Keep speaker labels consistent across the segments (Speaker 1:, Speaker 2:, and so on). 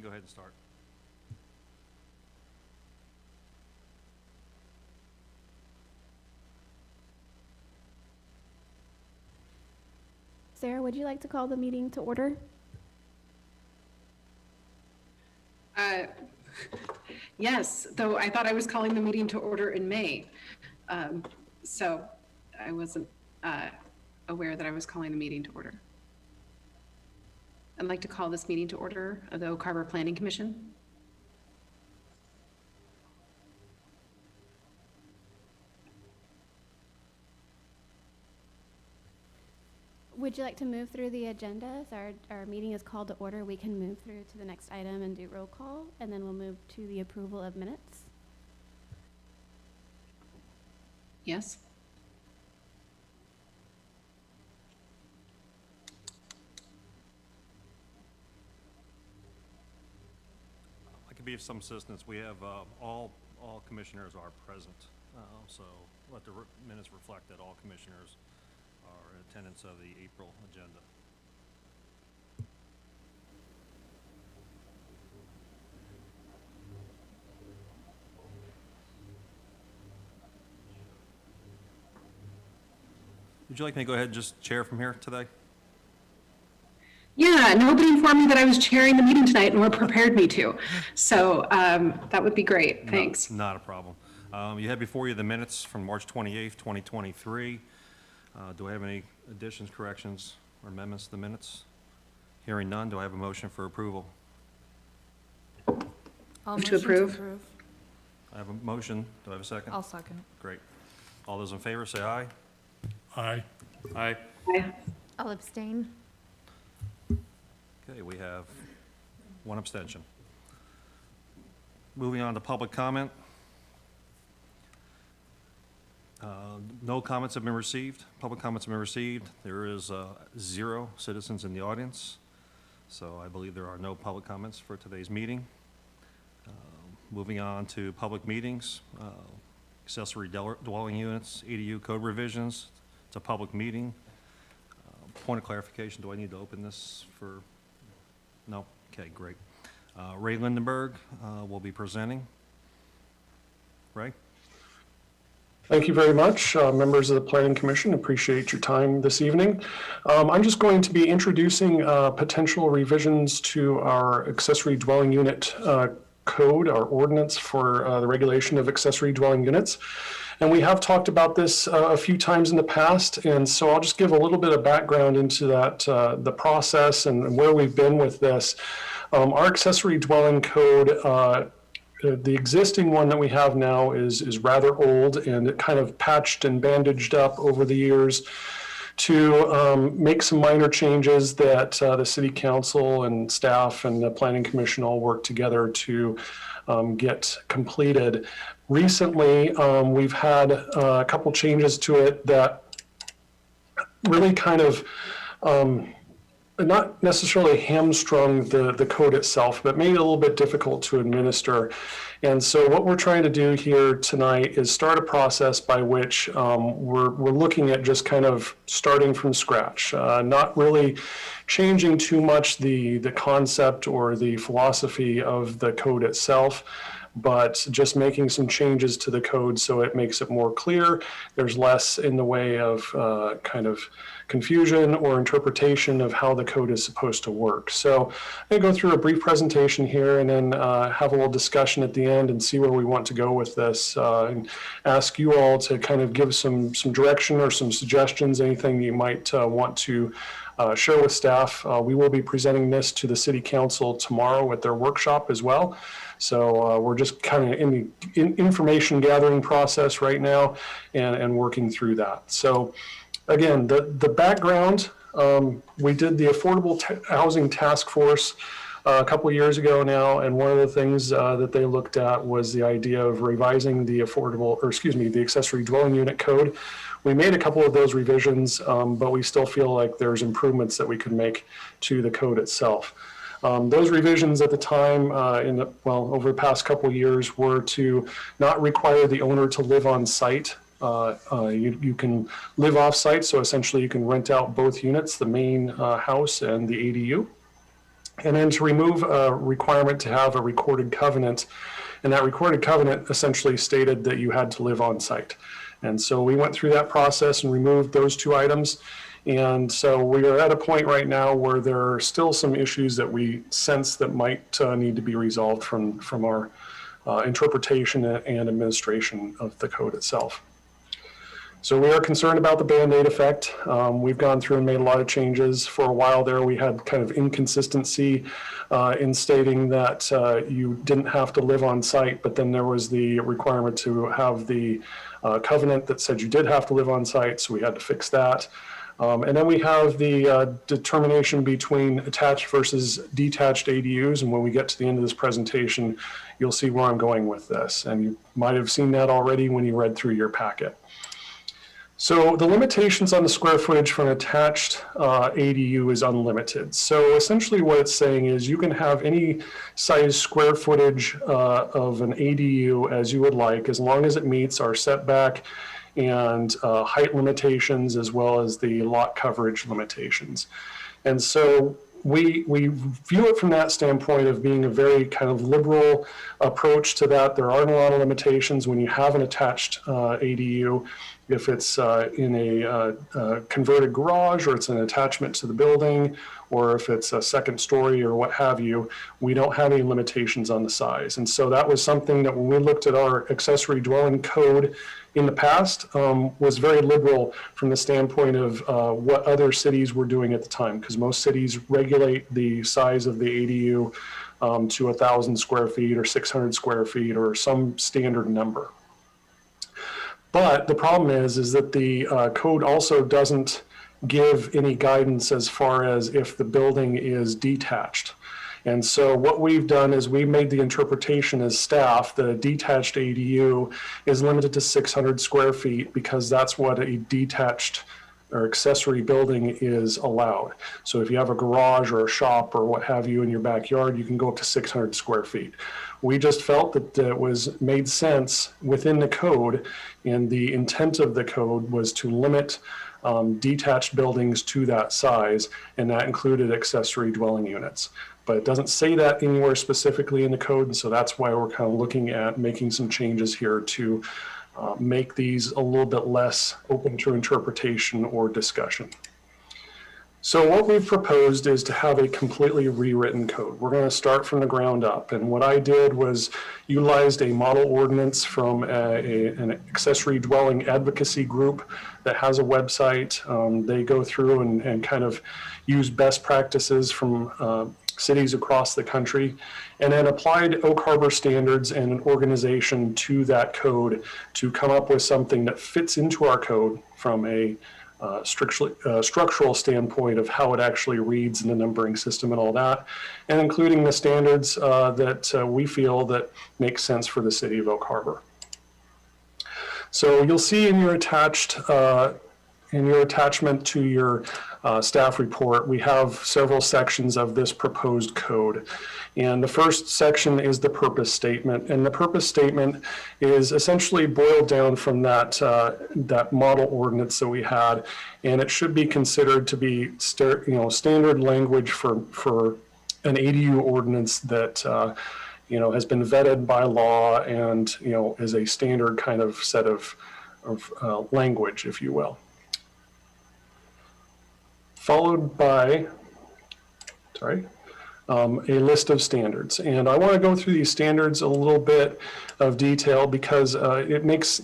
Speaker 1: can go ahead and start.
Speaker 2: Sarah, would you like to call the meeting to order?
Speaker 3: Yes, though I thought I was calling the meeting to order in May. So I wasn't aware that I was calling the meeting to order. I'd like to call this meeting to order of the Oak Harbor Planning Commission.
Speaker 2: Would you like to move through the agenda? If our meeting is called to order, we can move through to the next item and do roll call, and then we'll move to the approval of minutes.
Speaker 3: Yes?
Speaker 1: I could be of some assistance. We have all commissioners are present, so let the minutes reflect that all commissioners are in attendance of the April agenda. Would you like me to go ahead and just chair from here today?
Speaker 3: Yeah, nobody informed me that I was chairing the meeting tonight nor prepared me to. So that would be great. Thanks.
Speaker 1: No, not a problem. You have before you the minutes from March 28th, 2023. Do I have any additions, corrections, or amendments to the minutes? Hearing none, do I have a motion for approval?
Speaker 3: Move to approve.
Speaker 1: I have a motion. Do I have a second?
Speaker 4: I'll second.
Speaker 1: Great. All those in favor say aye.
Speaker 5: Aye.
Speaker 1: Aye.
Speaker 3: Aye.
Speaker 4: I'll abstain.
Speaker 1: Okay, we have one abstention. Moving on to public comment. No comments have been received. Public comments have been received. There is 0 citizens in the audience, so I believe there are no public comments for today's meeting. Moving on to public meetings, accessory dwelling units, ADU code revisions. It's a public meeting. Point of clarification, do I need to open this for? No? Okay, great. Ray Lindenberg will be presenting. Ray?
Speaker 5: Thank you very much, members of the Planning Commission. Appreciate your time this evening. I'm just going to be introducing potential revisions to our accessory dwelling unit code, our ordinance for the regulation of accessory dwelling units. And we have talked about this a few times in the past, and so I'll just give a little bit of background into that, the process and where we've been with this. Our accessory dwelling code, the existing one that we have now is rather old, and it kind of patched and bandaged up over the years to make some minor changes that the city council and staff and the planning commission all worked together to get completed. Recently, we've had a couple changes to it that really kind of not necessarily hamstrung the code itself, but made it a little bit difficult to administer. And so what we're trying to do here tonight is start a process by which we're looking at just kind of starting from scratch, not really changing too much the concept or the philosophy of the code itself, but just making some changes to the code so it makes it more clear. There's less in the way of kind of confusion or interpretation of how the code is supposed to work. So I'm going to go through a brief presentation here and then have a little discussion at the end and see where we want to go with this, and ask you all to kind of give some direction or some suggestions, anything you might want to share with staff. We will be presenting this to the City Council tomorrow at their workshop as well. So we're just kind of in the information gathering process right now and working through that. So again, the background, we did the Affordable Housing Task Force a couple of years ago now, and one of the things that they looked at was the idea of revising the the accessory dwelling unit code. We made a couple of those revisions, but we still feel like there's improvements that we could make to the code itself. Those revisions at the time, over the past couple of years, were to not require the owner to live on site. You can live off site, so essentially you can rent out both units, the main house and the ADU. and then to remove a requirement to have a recorded covenant. And that recorded covenant essentially stated that you had to live on site. And so we went through that process and removed those two items. And so we are at a point right now where there are still some issues that we sense that might need to be resolved from our interpretation and administration of the code itself. So we are concerned about the Band-Aid effect. We've gone through and made a lot of changes. For a while there, we had kind of inconsistency in stating that you didn't have to live on site, but then there was the requirement to have the covenant that said you did have to live on site, so we had to fix that. And then we have the determination between attached versus detached ADUs. And when we get to the end of this presentation, you'll see where I'm going with this. And you might have seen that already when you read through your packet. So the limitations on the square footage for an attached ADU is unlimited. So essentially what it's saying is you can have any size square footage of an ADU as you would like, as long as it meets our setback and height limitations, as well as the lot coverage limitations. And so we view it from that standpoint of being a very kind of liberal approach to that. There aren't a lot of limitations when you have an attached ADU. If it's in a converted garage, or it's an attachment to the building, or if it's a second story or what have you, we don't have any limitations on the size. And so that was something that when we looked at our accessory dwelling code in the past, was very liberal from the standpoint of what other cities were doing at the time, because most cities regulate the size of the ADU to 1,000 square feet or 600 square feet or some standard number. But the problem is that the code also doesn't give any guidance as far as if the building is detached. And so what we've done is we made the interpretation as staff that a detached ADU is limited to 600 square feet because that's what a detached or accessory building is allowed. So if you have a garage or a shop or what have you in your backyard, you can go up to 600 square feet. We just felt that it was made sense within the code, and the intent of the code was to limit detached buildings to that size, and that included accessory dwelling units. But it doesn't say that anywhere specifically in the code, and so that's why we're kind of looking at making some changes here to make these a little bit less open to interpretation or discussion. So what we've proposed is to have a completely rewritten code. We're going to start from the ground up. And what I did was utilized a model ordinance from an accessory dwelling advocacy group that has a website. They go through and kind of use best practices from cities across the country, and then applied Oak Harbor standards and an organization to that code to come up with something that fits into our code from a structural standpoint of how it actually reads in the numbering system and all that, and including the standards that we feel that make sense for the city of Oak Harbor. So you'll see in your attachment to your staff report, we have several sections of this proposed code. And the first section is the purpose statement. And the purpose statement is essentially boiled down from that, that model ordinance that we had. And it should be considered to be standard language for an ADU ordinance that has been vetted by law and is a standard kind of set of language, if you will. Followed by, a list of standards. And I want to go through these standards a little bit of detail because it makes,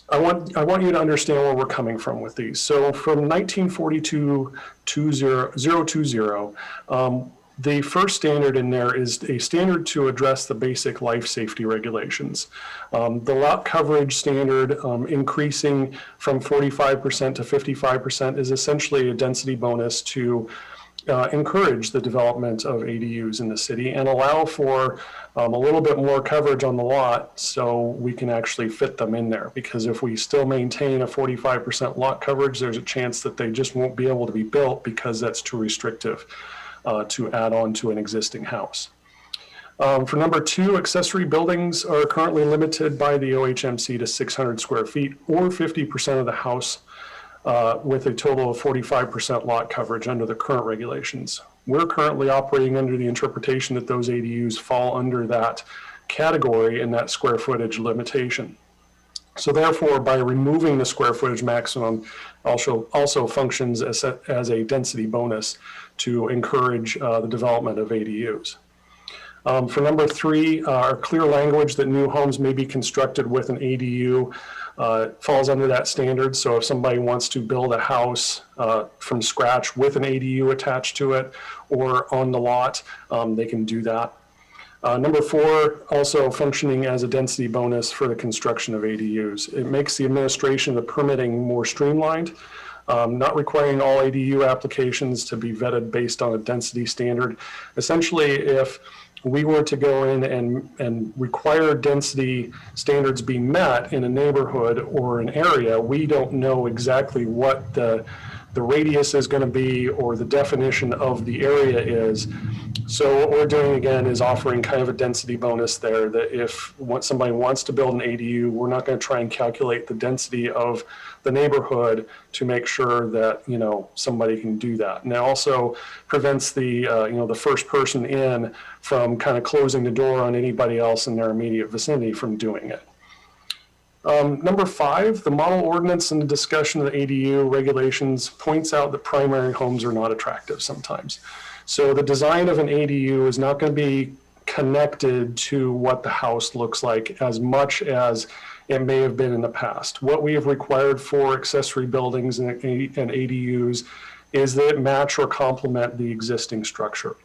Speaker 5: I want you to understand where we're coming from with these. So from 1942-020, the first standard in there is a standard to address the basic life safety regulations. The lot coverage standard increasing from 45% to 55% is essentially a density bonus to encourage the development of ADUs in the city and allow for a little bit more coverage on the lot so we can actually fit them in there. Because if we still maintain a 45% lot coverage, there's a chance that they just won't be able to be built because that's too restrictive to add on to an existing house. For number 2, accessory buildings are currently limited by the OHMC to 600 square feet or 50% of the house with a total of 45% lot coverage under the current regulations. We're currently operating under the interpretation that those ADUs fall under that category and that square footage limitation. So therefore, by removing the square footage maximum, also functions as a density bonus to encourage the development of ADUs. For number 3, our clear language that new homes may be constructed with an ADU falls under that standard. So if somebody wants to build a house from scratch with an ADU attached to it or on the lot, they can do that. Number 4, also functioning as a density bonus for the construction of ADUs. It makes the administration of the permitting more streamlined, not requiring all ADU applications to be vetted based on a density standard. Essentially, if we were to go in and require density standards be met in a neighborhood or an area, we don't know exactly what the radius is going to be or the definition of the area is. So what we're doing again is offering kind of a density bonus there, that if somebody wants to build an ADU, we're not going to try and calculate the density of the neighborhood to make sure that, you know, somebody can do that. And it also prevents the, you know, the first person in from kind of closing the door on anybody else in their immediate vicinity from doing it. Number 5, the model ordinance and the discussion of the ADU regulations points out that primary homes are not attractive sometimes. So the design of an ADU is not going to be connected to what the house looks like as much as it may have been in the past. What we have required for accessory buildings and ADUs is that it match or complement the existing structure.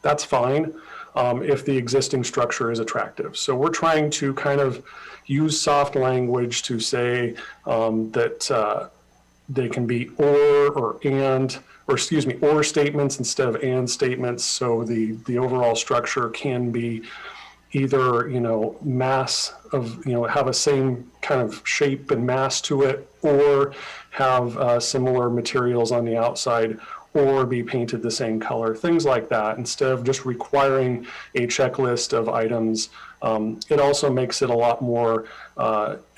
Speaker 5: That's fine if the existing structure is attractive. So we're trying to kind of use soft language to say that they can be or and, or excuse me, or statements instead of and statements. So the overall structure can be either, you know, mass of, you know, have a same kind of shape and mass to it, or have similar materials on the outside, or be painted the same color, things like that, instead of just requiring a checklist of items. It also makes it a lot more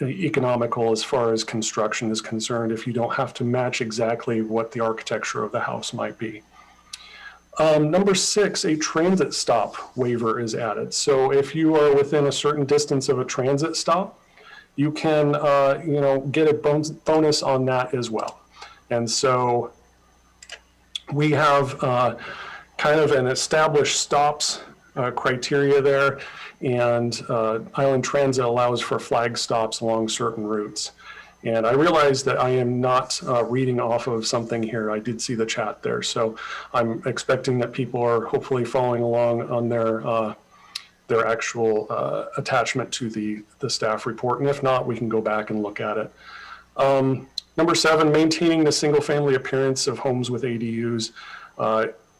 Speaker 5: economical as far as construction is concerned, if you don't have to match exactly what the architecture of the house might be. Number 6, a transit stop waiver is added. So if you are within a certain distance of a transit stop, you can you know, get a bonus on that as well. And so we have kind of an established stops criteria there, and Island Transit allows for flag stops along certain routes. And I realize that I am not reading off of something here. I did see the chat there, so I'm expecting that people are hopefully following along on their actual attachment to the staff report. And if not, we can go back and look at it. Number 7, maintaining the single-family appearance of homes with ADUs.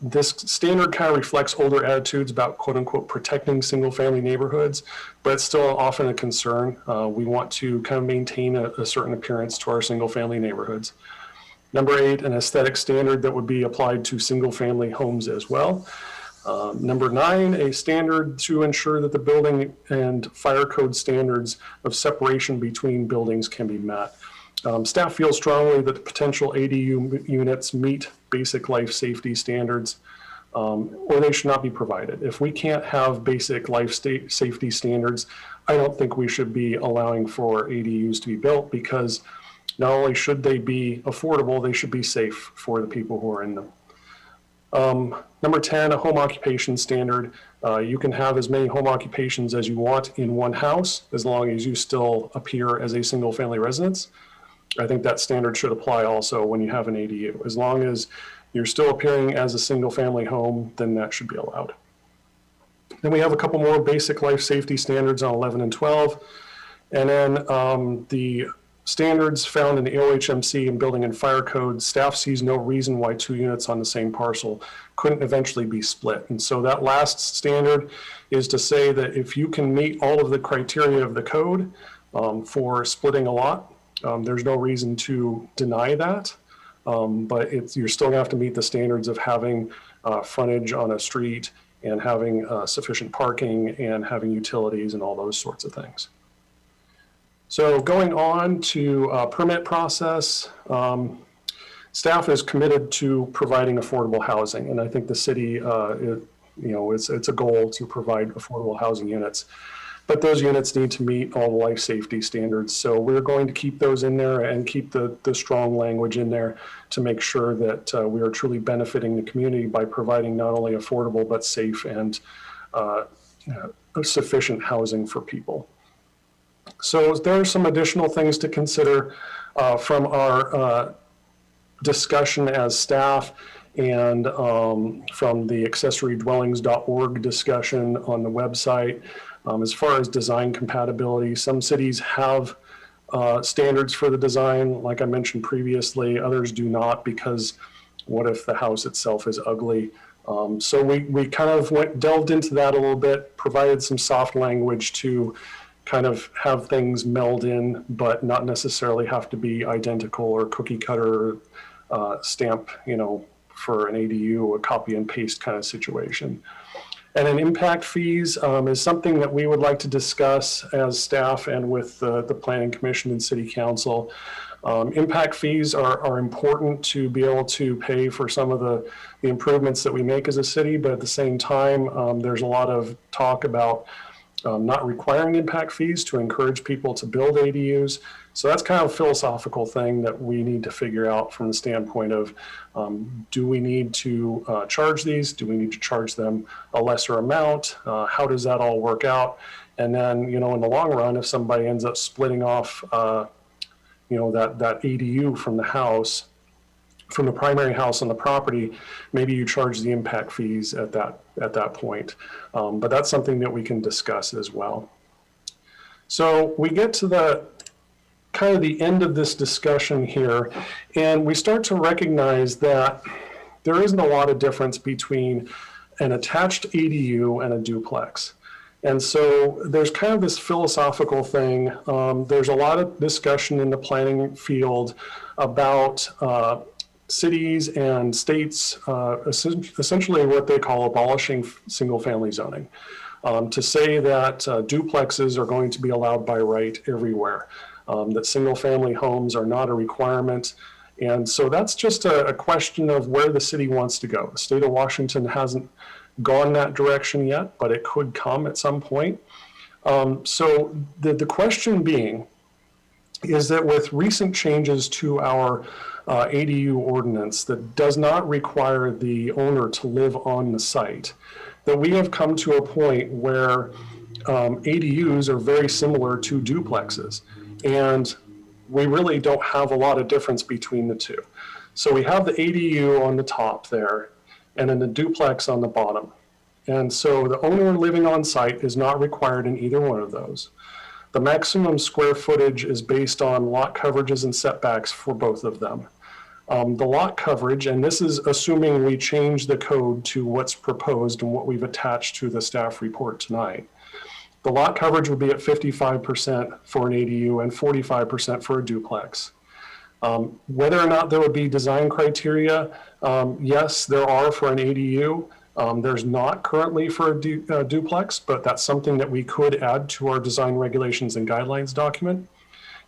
Speaker 5: This standard kind of reflects older attitudes about quote-unquote protecting single-family neighborhoods, but it's still often a concern. We want to kind of maintain a certain appearance to our single-family neighborhoods. Number 8, an aesthetic standard that would be applied to single-family homes as well. Number 9, a standard to ensure that the building and fire code standards of separation between buildings can be met. Staff feels strongly that the potential ADU units meet basic life safety standards, or they should not be provided. If we can't have basic life safety standards, I don't think we should be allowing for ADUs to be built, because not only should they be affordable, they should be safe for the people who are in them. Number 10, a home occupation standard. You can have as many home occupations as you want in one house, as long as you still appear as a single family residence. I think that standard should apply also when you have an ADU. As long as you're still appearing as a single family home, then that should be allowed. Then we have a couple more basic life safety standards on 11 and 12. And then the standards found in the OHMC and building and fire code, staff sees no reason why 2 units on the same parcel couldn't eventually be split. And so that last standard is to say that if you can meet all of the criteria of the code for splitting a lot, there's no reason to deny that, but you're still gonna have to meet the standards of having frontage on a street and having sufficient parking and having utilities and all those sorts of things. So going on to permit process, staff is committed to providing affordable housing, and I think the city, it's a goal to provide affordable housing units. But those units need to meet all the life safety standards. So we're going to keep those in there and keep the strong language in there to make sure that we are truly benefiting the community by providing not only affordable but safe and sufficient housing for people. So there are some additional things to consider from our discussion as staff and from the accessorydwellings.org discussion on the website. As far as design compatibility, some cities have standards for the design, like I mentioned previously. Others do not, because what if the house itself is ugly? So we kind of delved into that a little bit, provided some soft language to kind of have things meld in, but not necessarily have to be identical or cookie cutter stamp, for an ADU, a copy and paste kind of situation. And then impact fees is something that we would like to discuss as staff and with the Planning Commission and City Council. Impact fees are important to be able to pay for some of the improvements that we make as a city, but at the same time, there's a lot of talk about not requiring impact fees to encourage people to build ADUs. So that's kind of a philosophical thing that we need to figure out from the standpoint of, do we need to charge these? Do we need to charge them a lesser amount? How does that all work out? And then, in the long run, if somebody ends up splitting off, that ADU from the house, from the primary house on the property, maybe you charge the impact fees at that point. But that's something that we can discuss as well. So we get to the kind of the end of this discussion here, and we start to recognize that there isn't a lot of difference between an attached ADU and a duplex. And so there's kind of this philosophical thing. There's a lot of discussion in the planning field about cities and states essentially what they call abolishing single-family zoning, to say that duplexes are going to be allowed by right everywhere. That single-family homes are not a requirement. And so that's just a question of where the city wants to go. The state of Washington hasn't gone that direction yet, but it could come at some point. So the question being is that with recent changes to our ADU ordinance that does not require the owner to live on the site, that we have come to a point where ADUs are very similar to duplexes. And we really don't have a lot of difference between the two. So we have the ADU on the top there, and then the duplex on the bottom. And so the owner living on site is not required in either one of those. The maximum square footage is based on lot coverages and setbacks for both of them. The lot coverage, and this is assuming we change the code to what's proposed and what we've attached to the staff report tonight. The lot coverage would be at 55% for an ADU and 45% for a duplex. Whether or not there would be design criteria, yes, there are for an ADU. There's not currently for a duplex, but that's something that we could add to our design regulations and guidelines document.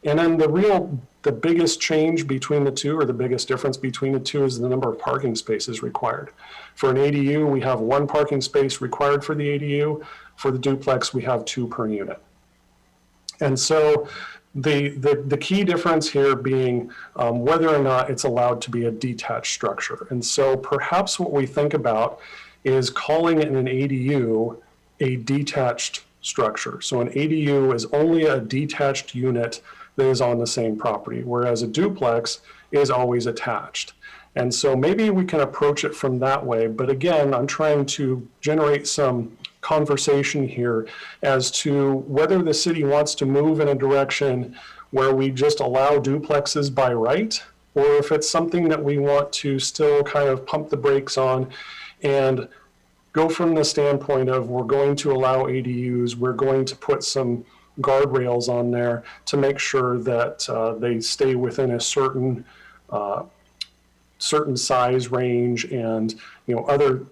Speaker 5: And then the biggest change between the two, or the biggest difference between the two, is the number of parking spaces required. For an ADU, we have 1 parking space required for the ADU. For the duplex, we have 2 per unit. And so the key difference here being whether or not it's allowed to be a detached structure. And so perhaps what we think about is calling it an ADU a detached structure. So an ADU is only a detached unit that is on the same property, whereas a duplex is always attached. And so maybe we can approach it from that way. But again, I'm trying to generate some conversation here as to whether the city wants to move in a direction where we just allow duplexes by right, or if it's something that we want to still kind of pump the brakes on and go from the standpoint of we're going to allow ADUs, we're going to put some guardrails on there to make sure that they stay within a certain size range and other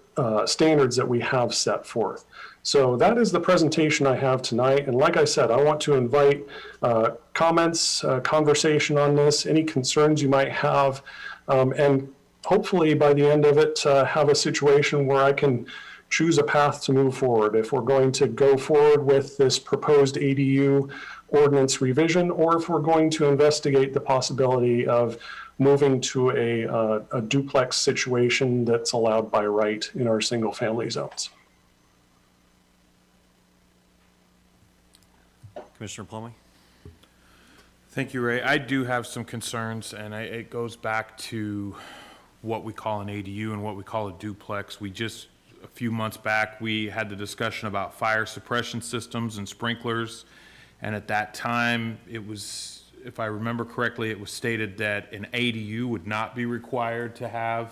Speaker 5: standards that we have set forth. So that is the presentation I have tonight. And like I said, I want to invite comments, conversation on this, any concerns you might have. And hopefully by the end of it, have a situation where I can choose a path to move forward. If we're going to go forward with this proposed ADU ordinance revision, or if we're going to investigate the possibility of moving to a duplex situation that's allowed by right in our single family zones.
Speaker 1: Commissioner Plumlee?
Speaker 4: Thank you, Ray. I do have some concerns, and it goes back to what we call an ADU and what we call a duplex. A few months back, we had the discussion about fire suppression systems and sprinklers, and at that time, it was, if I remember correctly, it was stated that an ADU would not be required to have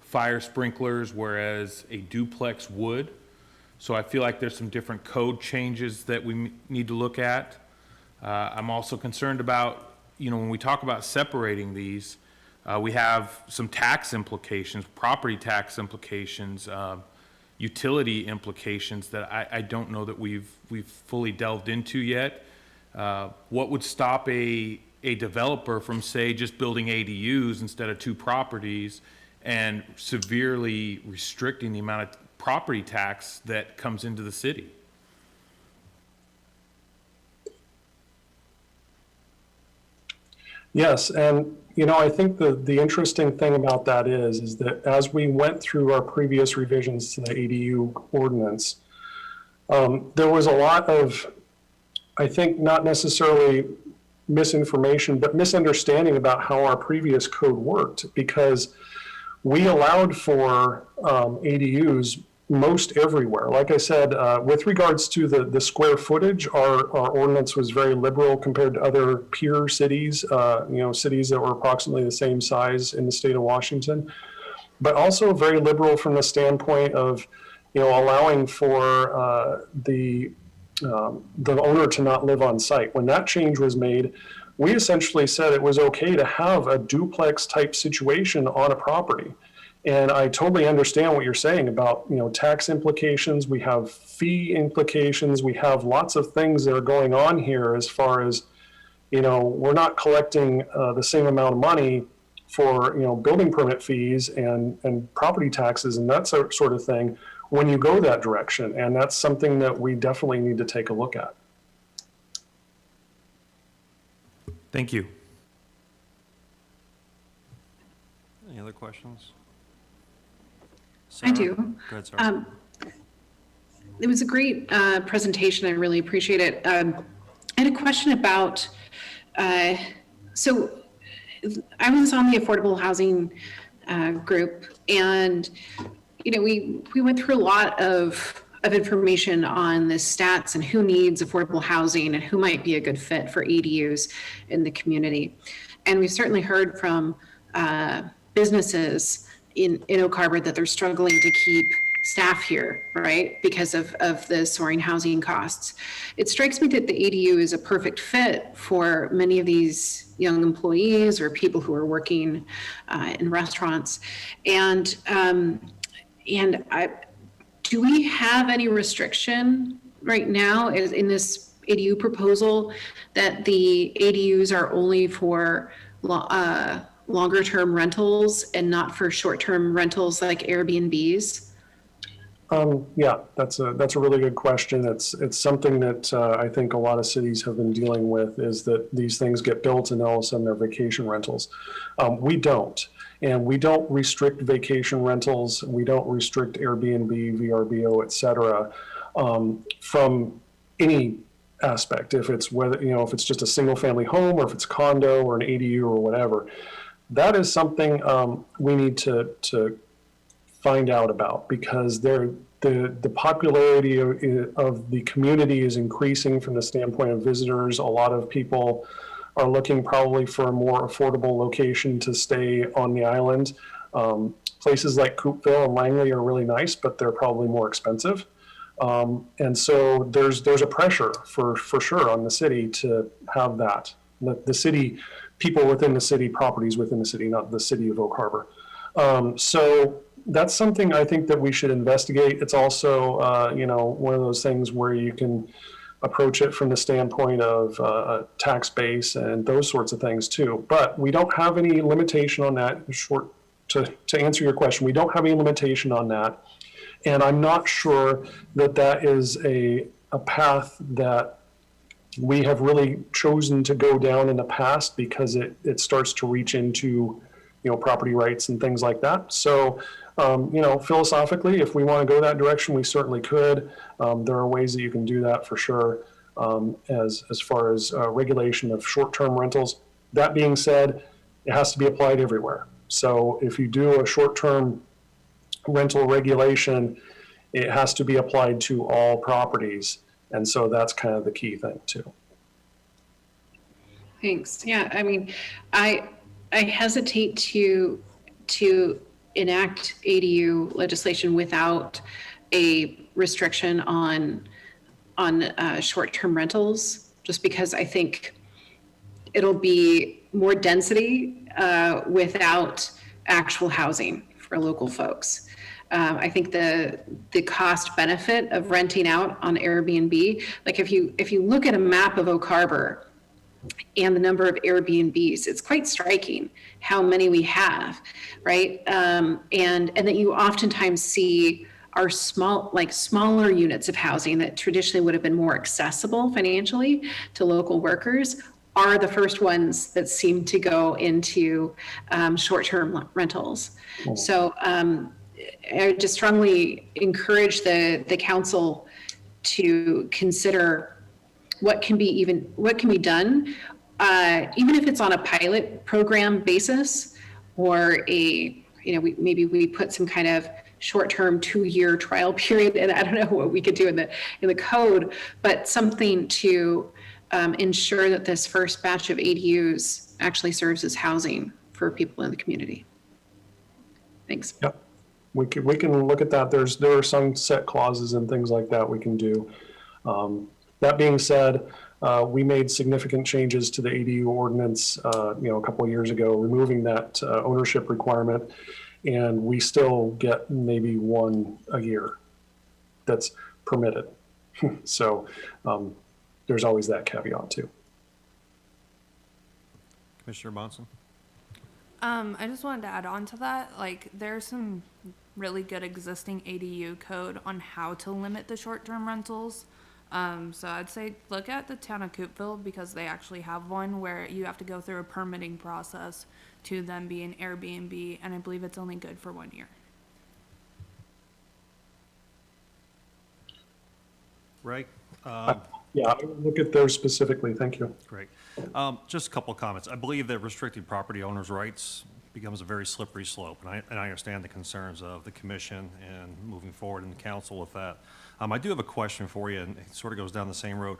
Speaker 4: fire sprinklers, whereas a duplex would. So I feel like there's some different code changes that we need to look at. I'm also concerned about, when we talk about separating these, we have some tax implications, property tax implications, utility implications that I don't know that we've fully delved into yet. What would stop a developer from, say, just building ADUs instead of 2 properties and severely restricting the amount of property tax that comes into the city?
Speaker 5: Yes, and I think the interesting thing about that is that as we went through our previous revisions to the ADU ordinance, there was a lot of, I think, not necessarily misinformation, but misunderstanding about how our previous code worked, because we allowed for ADUs most everywhere. Like I said, with regards to the square footage, our ordinance was very liberal compared to other peer cities, cities that were approximately the same size in the state of Washington, but also very liberal from the standpoint of, allowing for the owner to not live on site. When that change was made, we essentially said it was okay to have a duplex type situation on a property. And I totally understand what you're saying about, tax implications. We have fee implications. We have lots of things that are going on here as far as, we're not collecting the same amount of money for, building permit fees and property taxes and that sort of thing when you go that direction. And that's something that we definitely need to take a look at.
Speaker 4: Thank you.
Speaker 1: Any other questions?
Speaker 3: I
Speaker 1: Sarah?
Speaker 3: do.
Speaker 1: Go ahead, Sarah.
Speaker 3: It was a great presentation. I really appreciate it. I had a question about, so I was on the affordable housing group, and we went through a lot of information on the stats and who needs affordable housing and who might be a good fit for ADUs in the community. And we've certainly heard from businesses in Oak Harbor that they're struggling to keep staff here, right, because of the soaring housing costs. It strikes me that the ADU is a perfect fit for many of these young employees or people who are working in restaurants. And do we have any restriction right now in this ADU proposal that the ADUs are only for longer term rentals and not for short term rentals like Airbnbs?
Speaker 5: Yeah, that's a really good question. It's something that I think a lot of cities have been dealing with, is that these things get built and all of a sudden they're vacation rentals. We don't. And we don't restrict vacation rentals. We don't restrict Airbnb, VRBO, et cetera, from any aspect. If it's if it's just a single family home, or if it's a condo or an ADU or whatever, that is something we need to find out about, because the popularity of the community is increasing from the standpoint of visitors. A lot of people are looking probably for a more affordable location to stay on the island. Places like Coopville and Langley are really nice, but they're probably more expensive. And so there's a pressure for sure on the city to have that. The city, people within the city, properties within the city, not the city of Oak Harbor. So that's something I think that we should investigate. It's also, one of those things where you can approach it from the standpoint of tax base and those sorts of things too. But we don't have any limitation on that. To answer your question, we don't have any limitation on that. And I'm not sure that that is a path that we have really chosen to go down in the past, because it starts to reach into, property rights and things like that. So, philosophically, if we want to go that direction, we certainly could. There are ways that you can do that for sure, as far as regulation of short-term rentals. That being said, it has to be applied everywhere. So if you do a short-term rental regulation, it has to be applied to all properties. And so that's kind of the key thing too.
Speaker 3: Thanks. Yeah, I mean, I hesitate to enact ADU legislation without a restriction on short-term rentals, just because I think it'll be more density without actual housing for local folks. I think the cost benefit of renting out on Airbnb, like if you look at a map of Oak Harbor and the number of Airbnbs, it's quite striking how many we have, right? And that you oftentimes see are smaller units of housing that traditionally would have been more accessible financially to local workers are the first ones that seem to go into short-term rentals. So I just strongly encourage the council to consider what can be done, even if it's on a pilot program basis, or maybe we put some kind of short-term 2-year trial period, and I don't know what we could do in the code, but something to ensure that this first batch of ADUs actually serves as housing for people in the community. Thanks.
Speaker 5: Yep. We can look at that. There are sunset clauses and things like that we can do. That being said, we made significant changes to the ADU ordinance, a couple of years ago, removing that ownership requirement, and we still get maybe one a year that's permitted. So there's always that caveat too.
Speaker 1: Commissioner Monson?
Speaker 6: I just wanted to add on to that. Like, there's some really good existing ADU code on how to limit the short-term rentals. So I'd say look at the town of Coopville, because they actually have one where you have to go through a permitting process to then be an Airbnb, and I believe it's only good for 1 year.
Speaker 1: Ray?
Speaker 5: Yeah, I will look at those specifically. Thank you.
Speaker 1: Great. Just a couple of comments. I believe that restricting property owners' rights becomes a very slippery slope, and I understand the concerns of the commission and moving forward in the council with that. I do have a question for you, and it sort of goes down the same road.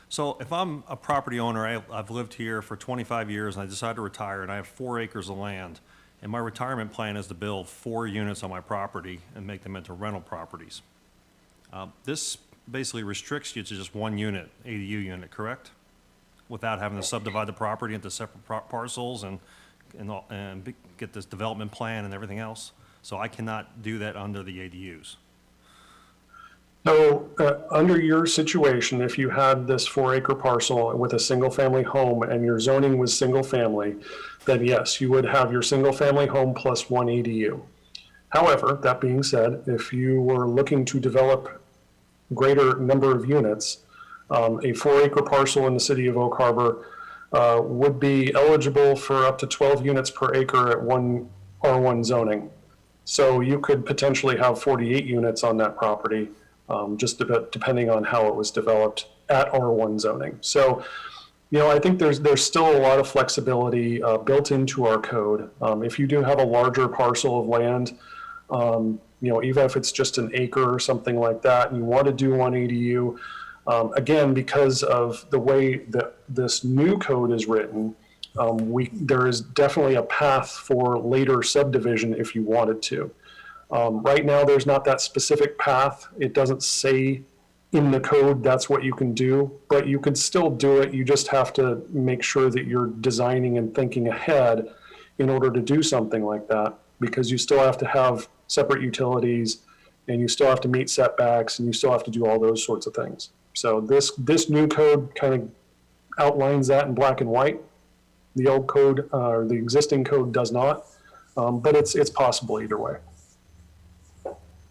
Speaker 1: So if I'm a property owner, I've lived here for 25 years, and I decide to retire, and I have 4 acres of land, and my retirement plan is to build 4 units on my property and make them into rental properties. This basically restricts you to just 1 unit, ADU unit, correct? Without having to subdivide the property into separate parcels and get this development plan and everything else. So I cannot do that under the ADUs.
Speaker 5: So under your situation, if you had this 4-acre parcel with a single family home and your zoning was single family, then yes, you would have your single family home plus 1 ADU. However, that being said, if you were looking to develop greater number of units, a 4-acre parcel in the city of Oak Harbor would be eligible for up to 12 units per acre at R1 zoning. So you could potentially have 48 units on that property, just a bit depending on how it was developed at R1 zoning. So, I think there's still a lot of flexibility built into our code. If you do have a larger parcel of land, even if it's just an acre or something like that, and you want to do 1 ADU, again, because of the way that this new code is written, there is definitely a path for later subdivision if you wanted to. Right now, there's not that specific path. It doesn't say in the code that's what you can do, but you could still do it. You just have to make sure that you're designing and thinking ahead in order to do something like that, because you still have to have separate utilities and you still have to meet setbacks, and you still have to do all those sorts of things. So this new code kind of outlines that in black and white. The old code, or the existing code does not, but it's possible either way.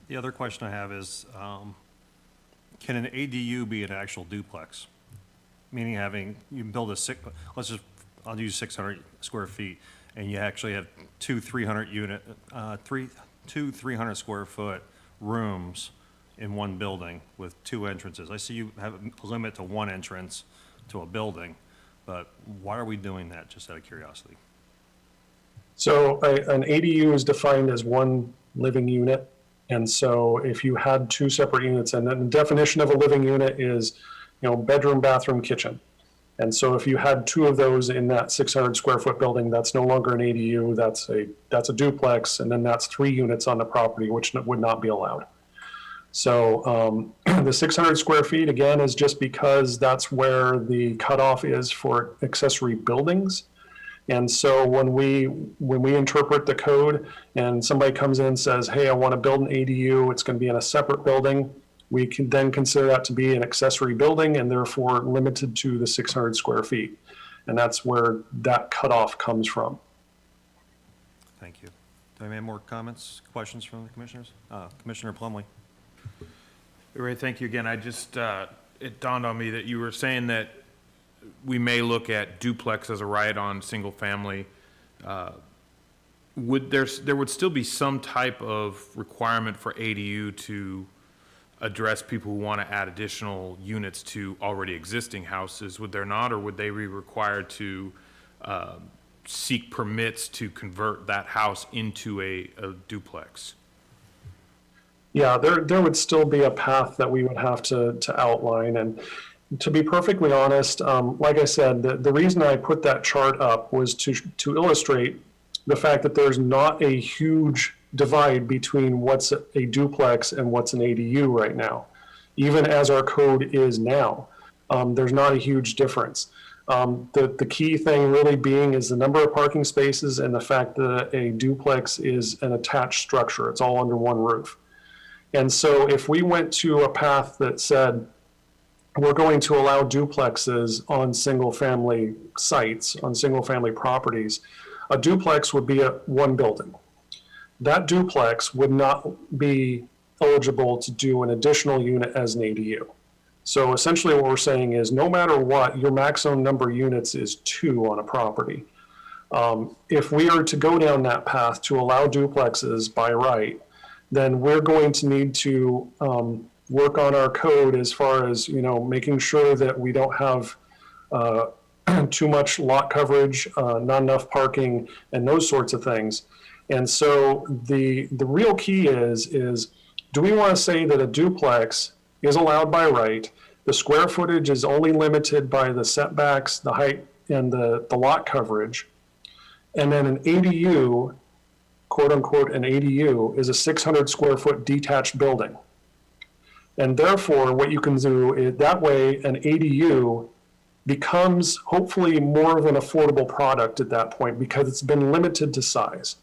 Speaker 1: The other question I have is, can an ADU be an actual duplex? Meaning you build I'll use 600 square feet, and you actually have two 300 square foot rooms in one building with two entrances. I see you have a limit to one entrance to a building, but why are we doing that, just out of curiosity?
Speaker 5: So an ADU is defined as one living unit. And so if you had two separate units, and then the definition of a living unit is, bedroom, bathroom, kitchen. And so if you had two of those in that 600 square foot building, that's no longer an ADU, that's a duplex, and then that's 3 units on the property, which would not be allowed. So the 600 square feet, again, is just because that's where the cutoff is for accessory buildings. And so when we interpret the code and somebody comes in and says, hey, I want to build an ADU, it's going to be in a separate building, we can then consider that to be an accessory building and therefore limited to the 600 square feet. And that's where that cutoff comes from.
Speaker 1: Thank you. Do I have any more comments, questions from the commissioners? Commissioner Plumley.
Speaker 4: Ray, thank you again. It dawned on me that you were saying that we may look at duplex as a right on single family. There would still be some type of requirement for ADU to address people who want to add additional units to already existing houses, would there not? Or would they be required to seek permits to convert that house into a duplex?
Speaker 5: Yeah, there would still be a path that we would have to outline. And to be perfectly honest, like I said, the reason I put that chart up was to illustrate the fact that there's not a huge divide between what's a duplex and what's an ADU right now. Even as our code is now, there's not a huge difference. The key thing really being is the number of parking spaces and the fact that a duplex is an attached structure. It's all under one roof. And so if we went to a path that said, we're going to allow duplexes on single-family sites, on single-family properties, a duplex would be one building. That duplex would not be eligible to do an additional unit as an ADU. So essentially what we're saying is no matter what, your maximum number of units is 2 on a property. If we are to go down that path to allow duplexes by right, then we're going to need to work on our code as far as, making sure that we don't have too much lot coverage, not enough parking, and those sorts of things. And so the real key is do we want to say that a duplex is allowed by right, the square footage is only limited by the setbacks, the height, and the lot coverage, and then an ADU, quote unquote, an ADU is a 600 square foot detached building. And therefore, what you can do is that way an ADU becomes hopefully more of an affordable product at that point because it's been limited to size.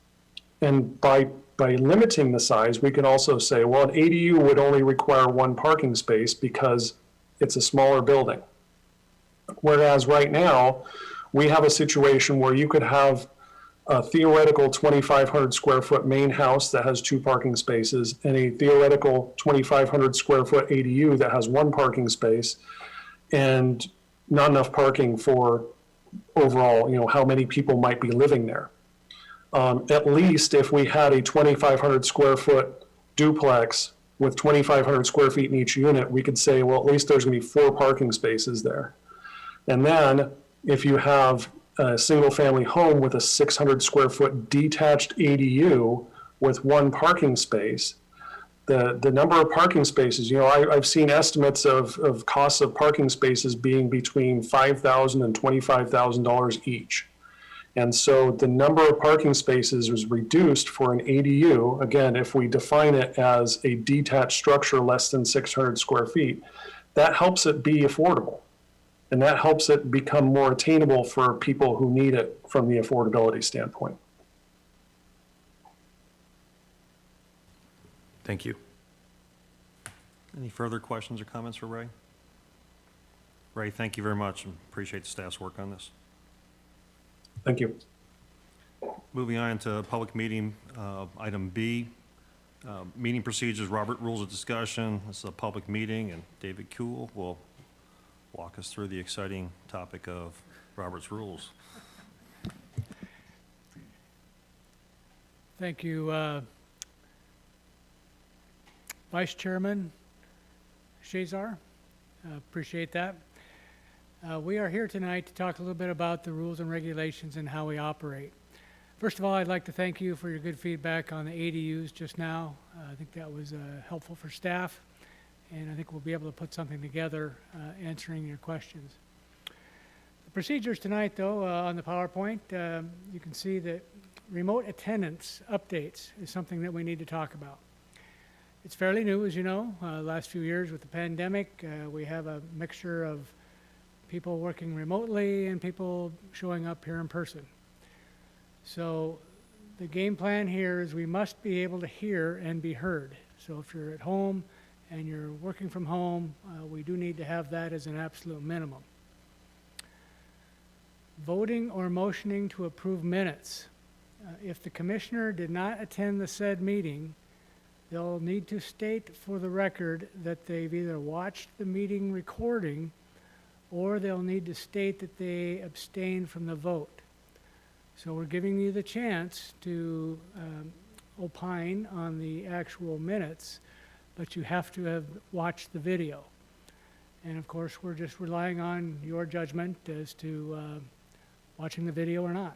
Speaker 5: And by limiting the size, we can also say, well, an ADU would only require 1 parking space because it's a smaller building. Whereas right now, we have a situation where you could have a theoretical 2,500 square foot main house that has 2 parking spaces and a theoretical 2,500 square foot ADU that has 1 parking space and not enough parking for overall, how many people might be living there. At least if we had a 2,500 square foot duplex with 2,500 square feet in each unit, we could say, well, at least there's going to be 4 parking spaces there. And then if you have a single family home with a 600 square foot detached ADU with 1 parking space, the number of parking spaces, I've seen estimates of costs of parking spaces being between $5,000 and $25,000 each. And so the number of parking spaces is reduced for an ADU, again, if we define it as a detached structure less than 600 square feet, that helps it be affordable. And that helps it become more attainable for people who need it from the affordability standpoint.
Speaker 4: Thank you.
Speaker 1: Any further questions or comments for Ray? Ray, thank you very much, and appreciate the staff's work on this.
Speaker 5: Thank you.
Speaker 1: Moving on to public meeting, item B, meeting procedures, Robert Rules of Discussion. This is a public meeting, and David Kuhl will walk us through the exciting topic of Robert's Rules.
Speaker 7: Thank you, Vice Chairman Shazar. Appreciate that. We are here tonight to talk a little bit about the rules and regulations and how we operate. First of all, I'd like to thank you for your good feedback on the ADUs just now. I think that was helpful for staff, and I think we'll be able to put something together answering your questions. The procedures tonight, though, on the PowerPoint, you can see that remote attendance updates is something that we need to talk about. It's fairly new, as you know. Last few years with the pandemic, we have a mixture of people working remotely and people showing up here in person. So the game plan here is we must be able to hear and be heard. So if you're at home and you're working from home, we do need to have that as an absolute minimum. Voting or motioning to approve minutes. If the commissioner did not attend the said meeting, they'll need to state for the record that they've either watched the meeting recording or they'll need to state that they abstained from the vote. So we're giving you the chance to opine on the actual minutes, but you have to have watched the video. And of course, we're just relying on your judgment as to watching the video or not.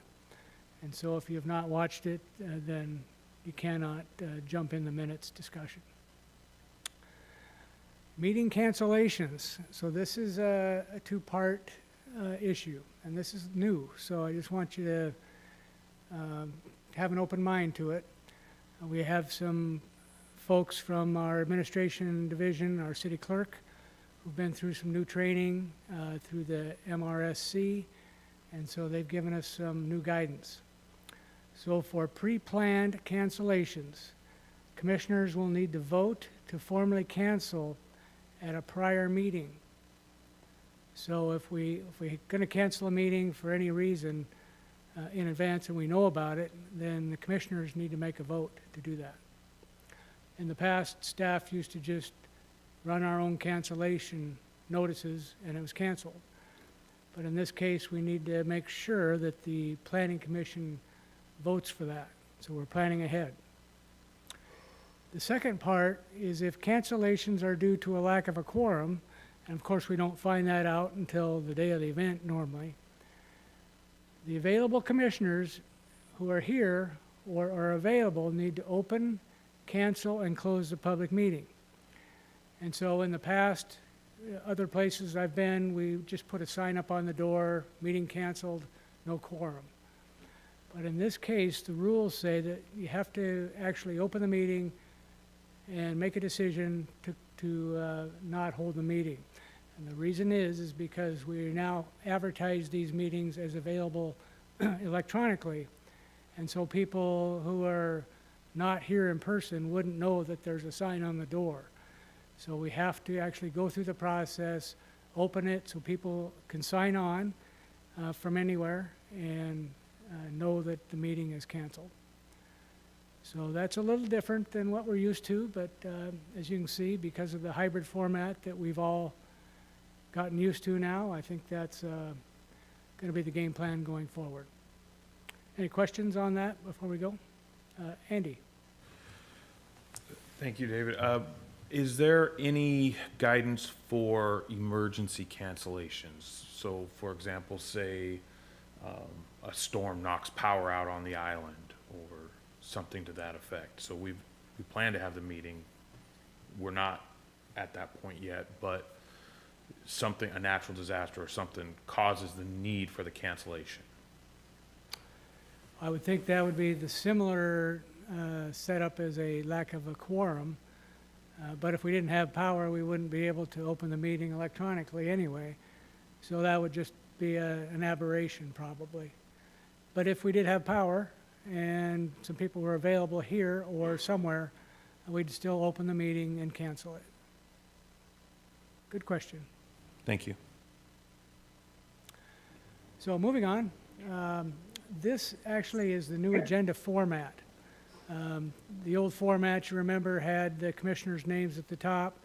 Speaker 7: And so if you have not watched it, then you cannot jump in the minutes discussion. Meeting cancellations. So this is a two-part issue, and this is new. So I just want you to have an open mind to it. We have some folks from our administration division, our city clerk, who've been through some new training through the MRSC, and so they've given us some new guidance. So for pre-planned cancellations, commissioners will need to vote to formally cancel at a prior meeting. So if we're going to cancel a meeting for any reason in advance and we know about it, then the commissioners need to make a vote to do that. In the past, staff used to just run our own cancellation notices and it was canceled. But in this case, we need to make sure that the Planning Commission votes for that. So we're planning ahead. The second part is if cancellations are due to a lack of a quorum, and of course we don't find that out until the day of the event normally, the available commissioners who are here or are available need to open, cancel, and close the public meeting. And so in the past, other places I've been, we just put a sign up on the door, meeting canceled, no quorum. But in this case, the rules say that you have to actually open the meeting and make a decision to not hold the meeting. And the reason is because we now advertise these meetings as available electronically. And so people who are not here in person wouldn't know that there's a sign on the door. So we have to actually go through the process, open it so people can sign on from anywhere and know that the meeting is canceled. So that's a little different than what we're used to, but as you can see, because of the hybrid format that we've all gotten used to now, I think that's going to be the game plan going forward. Any questions on that before we go? Andy?
Speaker 4: Thank you, David. Is there any guidance for emergency cancellations? So, for example, say a storm knocks power out on the island or something to that effect. So we plan to have the meeting. We're not at that point yet, but a natural disaster or something causes the need for the cancellation.
Speaker 7: I would think that would be the similar setup as a lack of a quorum. But if we didn't have power, we wouldn't be able to open the meeting electronically anyway. So that would just be an aberration probably. But if we did have power and some people were available here or somewhere, we'd still open the meeting and cancel it. Good question.
Speaker 4: Thank you.
Speaker 7: So moving on, this actually is the new agenda format. The old format, you remember, had the commissioners' names at the top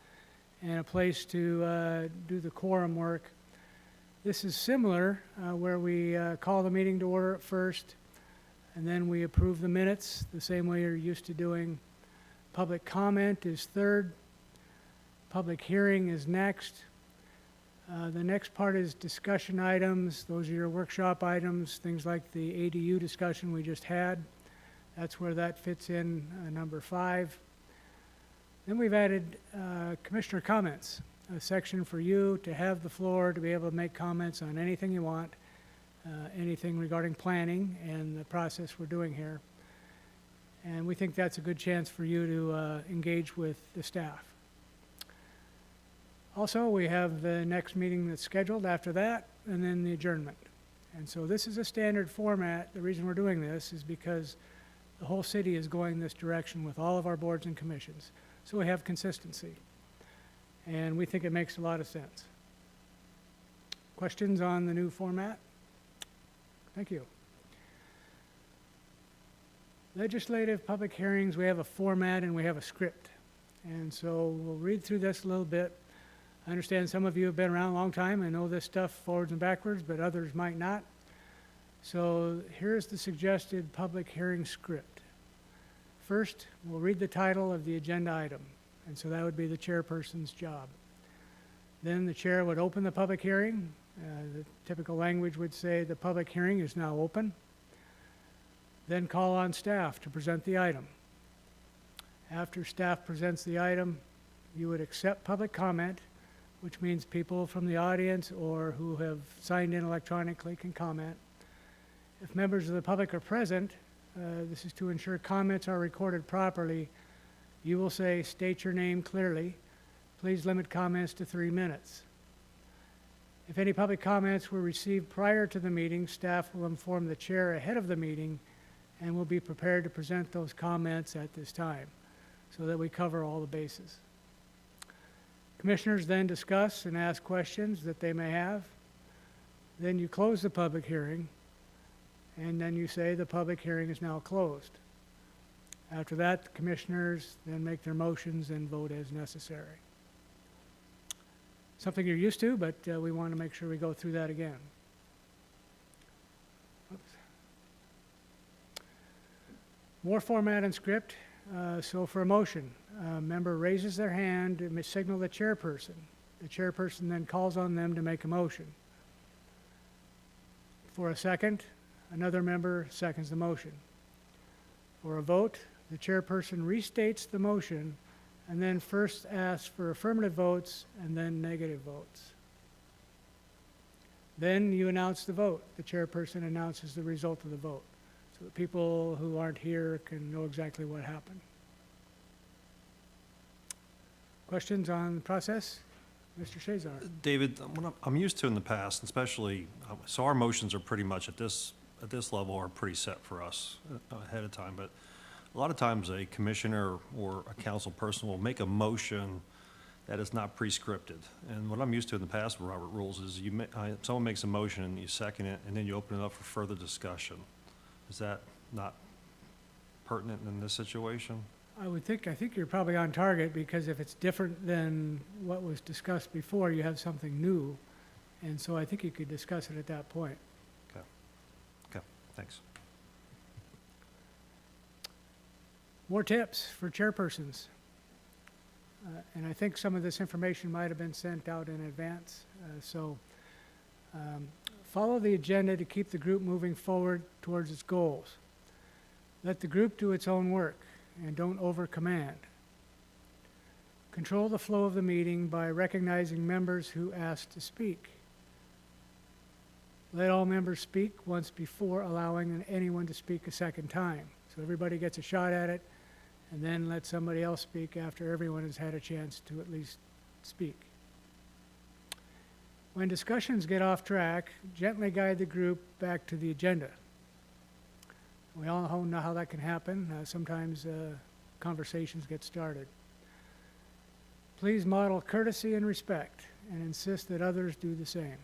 Speaker 7: and a place to do the quorum work. This is similar, where we call the meeting to order at first, and then we approve the minutes the same way you're used to doing. Public comment is third. Public hearing is next. The next part is discussion items. Those are your workshop items, things like the ADU discussion we just had. That's where that fits in, number 5. Then we've added commissioner comments, a section for you to have the floor to be able to make comments on anything you want, anything regarding planning and the process we're doing here. And we think that's a good chance for you to engage with the staff. Also, we have the next meeting that's scheduled after that, and then the adjournment. And so this is a standard format. The reason we're doing this is because the whole city is going this direction with all of our boards and commissions. So we have consistency. And we think it makes a lot of sense. Questions on the new format? Thank you. Legislative public hearings, we have a format and we have a script. And so we'll read through this a little bit. I understand some of you have been around a long time and know this stuff forwards and backwards, but others might not. So here's the suggested public hearing script. First, we'll read the title of the agenda item, and so that would be the chairperson's job. Then the chair would open the public hearing. The typical language would say the public hearing is now open. Then call on staff to present the item. After staff presents the item, you would accept public comment, which means people from the audience or who have signed in electronically can comment. If members of the public are present, this is to ensure comments are recorded properly. You will say, state your name clearly. Please limit comments to 3 minutes. If any public comments were received prior to the meeting, staff will inform the chair ahead of the meeting and will be prepared to present those comments at this time so that we cover all the bases. Commissioners then discuss and ask questions that they may have. Then you close the public hearing, and then you say the public hearing is now closed. After that, the commissioners then make their motions and vote as necessary. Something you're used to, but we want to make sure we go through that again. Oops. More format and script. So for a motion, a member raises their hand to signal the chairperson. The chairperson then calls on them to make a motion. For a second, another member seconds the motion. For a vote, the chairperson restates the motion and then first asks for affirmative votes and then negative votes. Then you announce the vote. The chairperson announces the result of the vote, so that people who aren't here can know exactly what happened. Questions on the process? Mr. Shazar.
Speaker 1: David, what I'm used to in the past, especially, so our motions are pretty much at this level are pretty set for us ahead of time, but a lot of times a commissioner or a council person will make a motion that is not pre-scripted. And what I'm used to in the past with Robert Rules is someone makes a motion and you second it, and then you open it up for further discussion. Is that not pertinent in this situation?
Speaker 7: I think you're probably on target, because if it's different than what was discussed before, you have something new. And so I think you could discuss it at that point.
Speaker 1: Okay, thanks.
Speaker 7: More tips for chairpersons. And I think some of this information might have been sent out in advance. Follow the agenda to keep the group moving forward towards its goals. Let the group do its own work and don't over-command. Control the flow of the meeting by recognizing members who ask to speak. Let all members speak once before allowing anyone to speak a second time. So everybody gets a shot at it, and then let somebody else speak after everyone has had a chance to at least speak. When discussions get off track, gently guide the group back to the agenda. We all know how that can happen. Sometimes conversations get started. Please model courtesy and respect and insist that others do the same.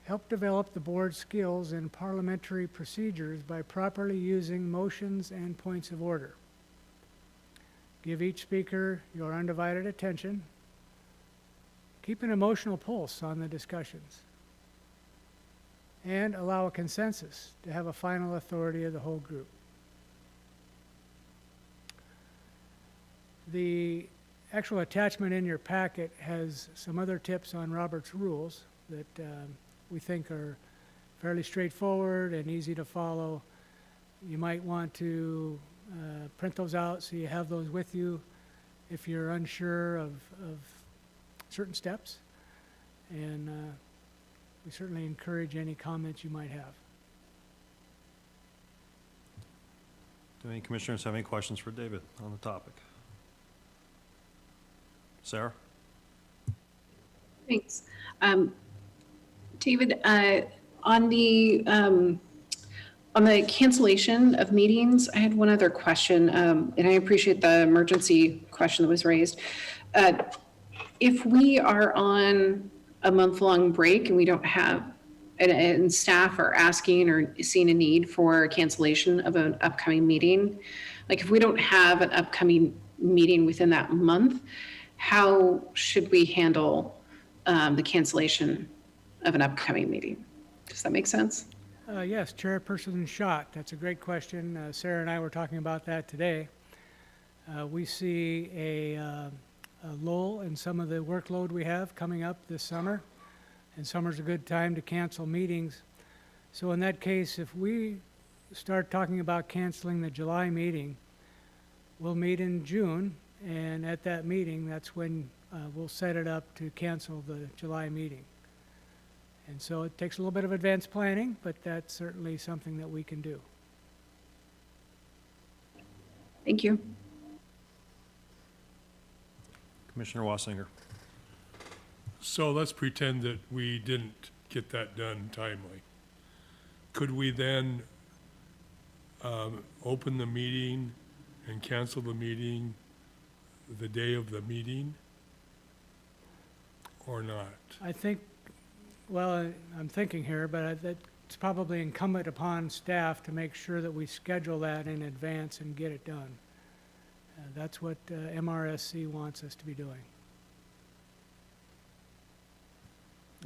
Speaker 7: Help develop the board's skills in parliamentary procedures by properly using motions and points of order. Give each speaker your undivided attention. Keep an emotional pulse on the discussions. And allow a consensus to have a final authority of the whole group. The actual attachment in your packet has some other tips on Robert's rules that we think are fairly straightforward and easy to follow. You might want to print those out so you have those with you if you're unsure of certain steps. And we certainly encourage any comments you might have.
Speaker 1: Do any commissioners have any questions for David on the topic? Sarah?
Speaker 3: Thanks. David, on the cancellation of meetings, I had one other question, and I appreciate the emergency question that was raised. If we are on a month-long break and we don't have, and staff are asking or seeing a need for cancellation of an upcoming meeting, like if we don't have an upcoming meeting within that month, how should we handle the cancellation of an upcoming meeting? Does that make sense?
Speaker 7: Yes, Chairperson Schott, that's a great question. Sarah and I were talking about that today. We see a lull in some of the workload we have coming up this summer, and summer's a good time to cancel meetings. So in that case, if we start talking about canceling the July meeting, we'll meet in June, and at that meeting, that's when we'll set it up to cancel the July meeting. And so it takes a little bit of advanced planning, but that's certainly something that we can do.
Speaker 3: Thank you.
Speaker 1: Commissioner Wassinger?
Speaker 8: So let's pretend that we didn't get that done timely. Could we then open the meeting and cancel the meeting the day of the meeting or not?
Speaker 7: I think, well, I'm thinking here, but it's probably incumbent upon staff to make sure that we schedule that in advance and get it done. That's what MRSC wants us to be doing.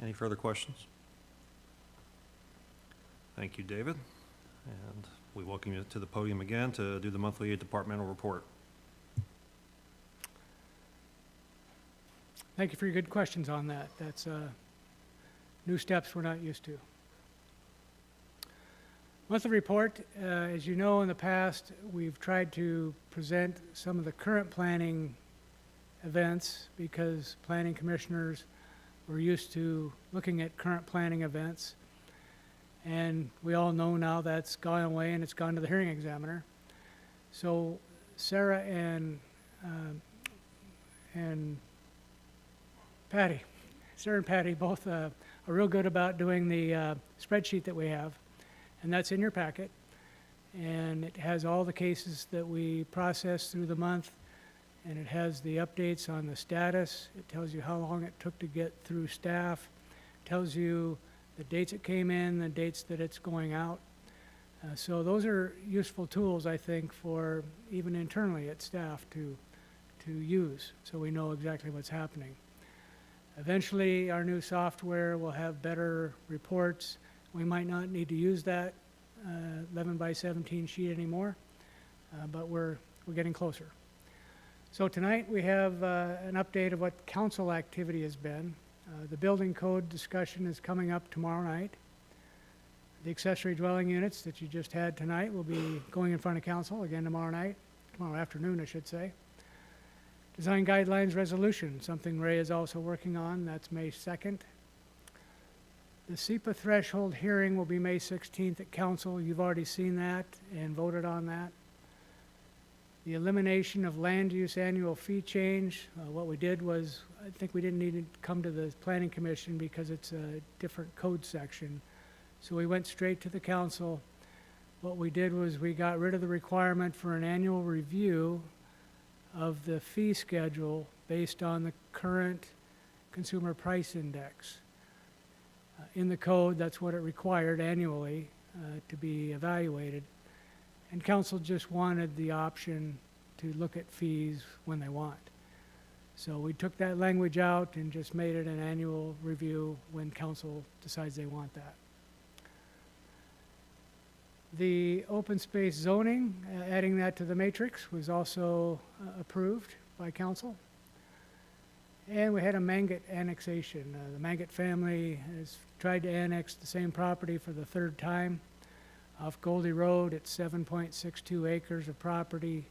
Speaker 1: Any further questions? Thank you, David. And we welcome you to the podium again to do the monthly departmental report.
Speaker 7: Thank you for your good questions on that. That's new steps we're not used to. Monthly report, as you know, in the past, we've tried to present some of the current planning events because planning commissioners were used to looking at current planning events. And we all know now that's gone away and it's gone to the hearing examiner. So Sarah and Patty both are real good about doing the spreadsheet that we have, and that's in your packet. And it has all the cases that we processed through the month, and it has the updates on the status. It tells you how long it took to get through staff. It tells you the dates it came in, the dates that it's going out. So those are useful tools, I think, for even internally at staff to use, so we know exactly what's happening. Eventually, our new software will have better reports. We might not need to use that 11 by 17 sheet anymore, but we're getting closer. So tonight we have an update of what council activity has been. The building code discussion is coming up tomorrow night. The accessory dwelling units that you just had tonight will be going in front of council again tomorrow afternoon, I should say. Design guidelines resolution, something Ray is also working on. That's May 2nd. The SEPA threshold hearing will be May 16th at council. You've already seen that and voted on that. The elimination of land use annual fee change. What we did was, I think we didn't need to come to the planning commission because it's a different code section. So we went straight to the council. What we did was we got rid of the requirement for an annual review of the fee schedule based on the current Consumer Price Index. In the code, that's what it required annually to be evaluated. And council just wanted the option to look at fees when they want. So we took that language out and just made it an annual review when council decides they want that. The open space zoning, adding that to the matrix, was also approved by council. And we had a Mangat annexation. The Mangat family has tried to annex the same property for the third time. Off Goldie Road, it's 7.62 acres of property.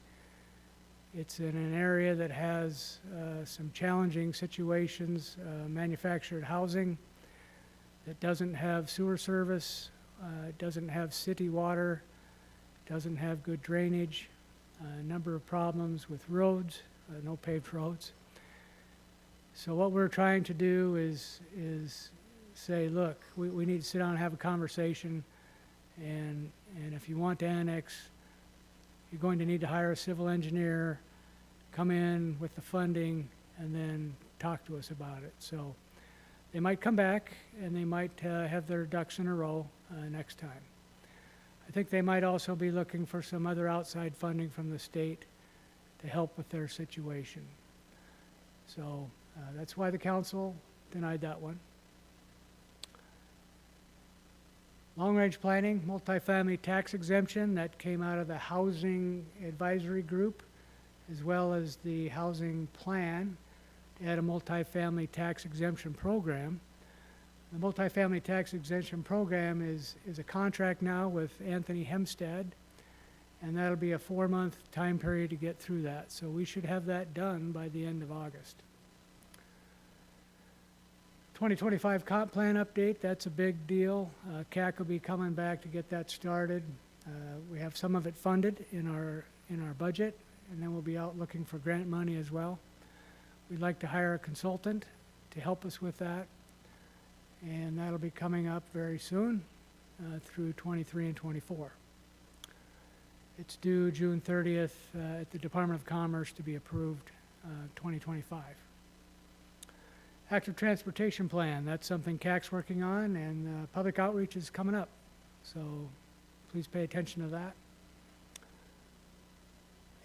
Speaker 7: It's in an area that has some challenging situations, manufactured housing that doesn't have sewer service, doesn't have city water, doesn't have good drainage, a number of problems with roads, no paved roads. So what we're trying to do is say, look, we need to sit down and have a conversation, and if you want to annex, you're going to need to hire a civil engineer, come in with the funding, and then talk to us about it. So they might come back, and they might have their ducks in a row next time. I think they might also be looking for some other outside funding from the state to help with their situation. So that's why the council denied that one. Long-range planning, multifamily tax exemption, that came out of the Housing Advisory Group, as well as the housing plan to add a multifamily tax exemption program. The multifamily tax exemption program is a contract now with Anthony Hempstead, and that'll be a 4-month time period to get through that. So we should have that done by the end of August. 2025 comp plan update, that's a big deal. CAC will be coming back to get that started. We have some of it funded in our budget, and then we'll be out looking for grant money as well. We'd like to hire a consultant to help us with that, and that'll be coming up very soon through 23 and 24. It's due June 30th at the Department of Commerce to be approved 2025. Active transportation plan, that's something CAC's working on, and public outreach is coming up. So please pay attention to that.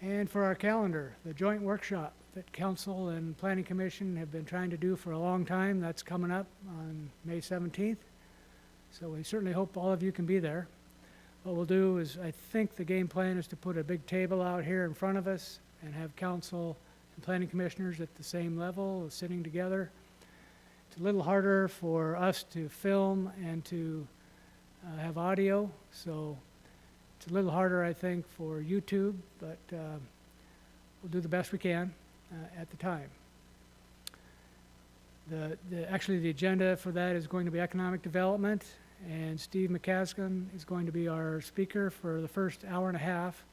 Speaker 7: And for our calendar, the joint workshop that Council and Planning Commission have been trying to do for a long time, that's coming up on May 17th. So we certainly hope all of you can be there. What we'll do is, I think the game plan is to put a big table out here in front of us and have Council and Planning Commissioners at the same level, sitting together. It's a little harder for us to film and to have audio, so it's a little harder, I think, for YouTube, but we'll do the best we can at the time. Actually, the agenda for that is going to be economic development, and Steve McCaskill is going to be our speaker for the first hour and a half.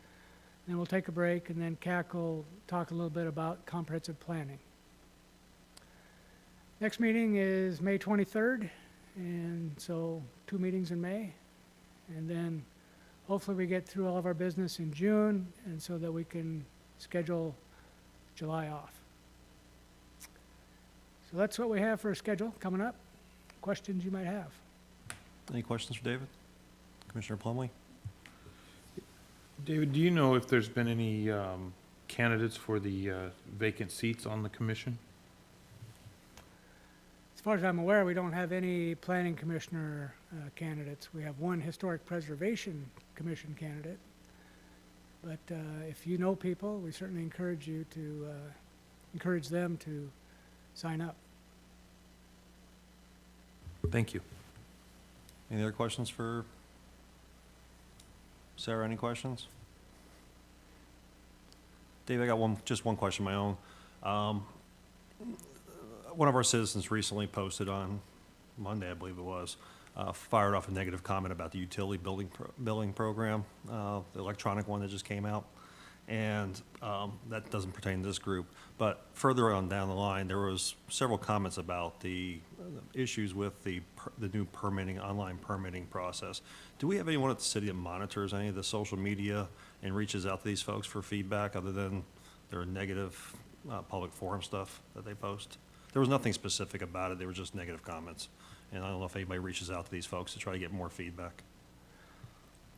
Speaker 7: Then we'll take a break, and then CAC will talk a little bit about comprehensive planning. Next meeting is May 23rd, and so 2 meetings in May. And then hopefully we get through all of our business in June, and so that we can schedule July off. So that's what we have for a schedule coming up. Questions you might have?
Speaker 1: Any questions for David? Commissioner Plumley?
Speaker 4: David, do you know if there's been any candidates for the vacant seats on the commission?
Speaker 7: As far as I'm aware, we don't have any planning commissioner candidates. We have one historic preservation commission candidate. But if you know people, we certainly encourage you to encourage them to sign up.
Speaker 1: Thank you. Any other questions for Sarah? Any questions? Dave, I got just one question of my own. One of our citizens recently posted on Monday, I believe it was, fired off a negative comment about the utility billing program, the electronic one that just came out. And that doesn't pertain to this group. But further on down the line, there was several comments about the issues with the new online permitting process. Do we have anyone at the city that monitors any of the social media and reaches out to these folks for feedback other than their negative public forum stuff that they post? There was nothing specific about it, they were just negative comments. And I don't know if anybody reaches out to these folks to try to get more feedback.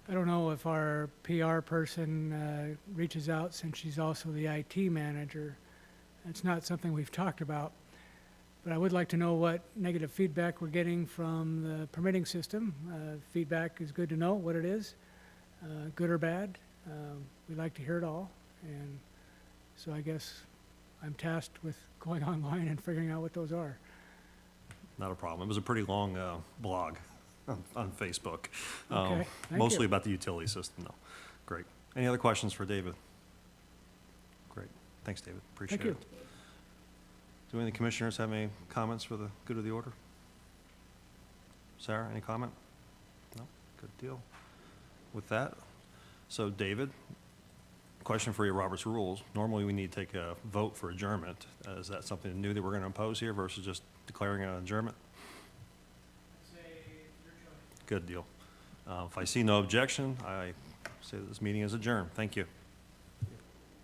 Speaker 7: I don't know if our PR person reaches out since she's also the IT manager. It's not something we've talked about. But I would like to know what negative feedback we're getting from the permitting system. Feedback is good to know what it is, good or bad. We'd like to hear it all. And so I guess I'm tasked with going online and figuring out what those are.
Speaker 1: Not a problem. It was a pretty long blog on Facebook.
Speaker 7: Okay, thank
Speaker 1: Mostly
Speaker 7: you.
Speaker 1: about the utility system, though. Great. Any other questions for David? Great. Thanks, David. Appreciate
Speaker 7: Thank
Speaker 1: it. Do any of the commissioners have any comments for the good of the order? Sarah, any comment? No? Good deal. With that, so David, question for you, Robert's Rules. Normally, we need to take a vote for adjournment. Is that something new that we're going to impose here versus just declaring an adjournment? Good deal. If I see no objection, I say that this meeting is adjourned. Thank you.